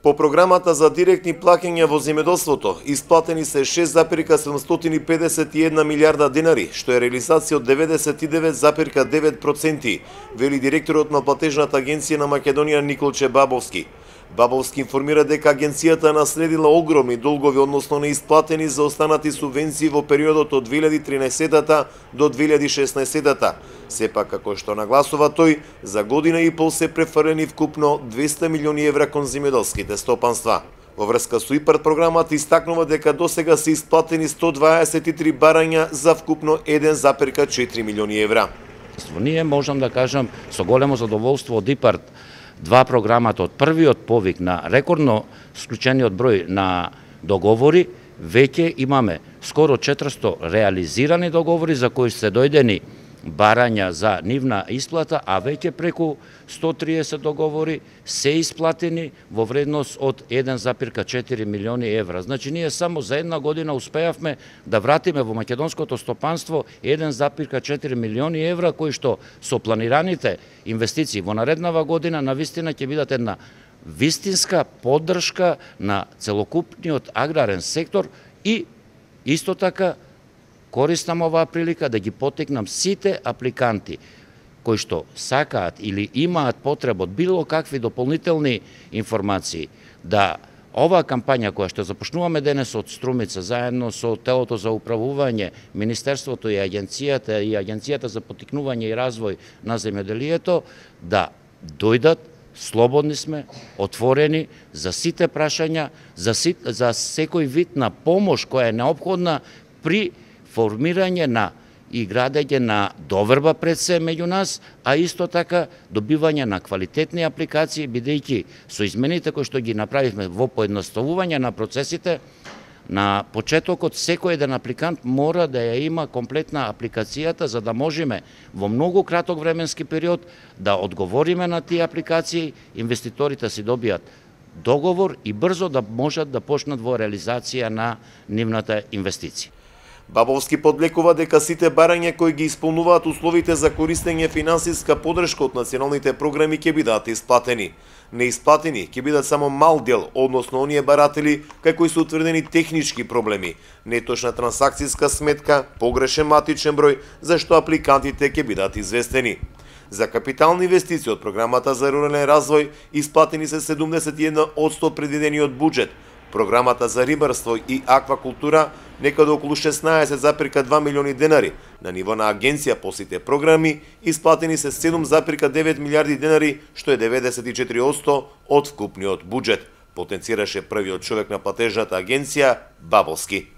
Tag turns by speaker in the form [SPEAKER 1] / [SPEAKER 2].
[SPEAKER 1] По програмата за директни плаќања во земјоделството исплатени се 6,751 милиарда денари, што е реализација од 99,9%, вели директорот на платежната агенција на Македонија Николче Бабовски. Бабовски информира дека агенцијата наследила огромни долгови, односно неисплатени за останати субвенции во периодот од 2013 до 2016. Сепак, како што нагласува тој, за година и пол се префрлени вкупно 200 милиони евра кон земјоделските стопанства. Во врска со ИПАРД програмата истакнува дека досега се исплатени 123 барања за вкупно 1,4 милиони евра.
[SPEAKER 2] Ние можам да кажам со големо задоволство од ИПАРД 2 програмата од првиот повик на рекордно склучениот број на договори, веќе имаме скоро 400 реализирани договори за кои се дојдени барања за нивна исплата, а веќе преку 130 договори се исплатени во вредност од 1,4 милиони евра. Значи, ние само за една година успеавме да вратиме во македонското стопанство 1,4 милиони евра, кои што со планираните инвестиции во нареднава година навистина ќе бидат една вистинска поддршка на целокупниот аграрен сектор и исто така користам оваа прилика да ги поттикнам сите апликанти кои што сакаат или имаат потреба од било какви дополнителни информации, да оваа кампања која што започнуваме денес од Струмица заедно со телото за управување, Министерството и Агенцијата за поттикнување и развој на земјоделието, да дојдат, слободни сме, отворени за сите прашања, за секој вид на помош која е неопходна при формирање на и градење на доверба пред се меѓу нас, а исто така добивање на квалитетни апликации, бидејќи со измените кои што ги направивме во поедноставување на процесите, на почетокот секој еден апликант мора да ја има комплетна апликацијата за да можеме во многу краток временски период да одговориме на тие апликации, инвеститорите си добијат договор и брзо да можат да почнат во реализација на нивната инвестиција.
[SPEAKER 1] Бабовски подлекува дека сите барања кои ги исполнуваат условите за користење финансиска поддршка од националните програми ќе бидат исплатени. Неисплатени ќе бидат само мал дел, односно оние баратели кај кои се утврдени технички проблеми, неточна трансакцијска сметка, погрешен матичен број, за што апликантите ќе бидат известени. За капитални инвестиции од програмата за рурален развој исплатени се 71% од предвидениот буџет. Програмата за рибарство и аквакултура некаде околу 16,2 милиони денари. На ниво на агенција по сите програми исплатени се 7,9 милиарди денари, што е 94% од вкупниот буџет, потенцираше првиот човек на платежната агенција Бабовски.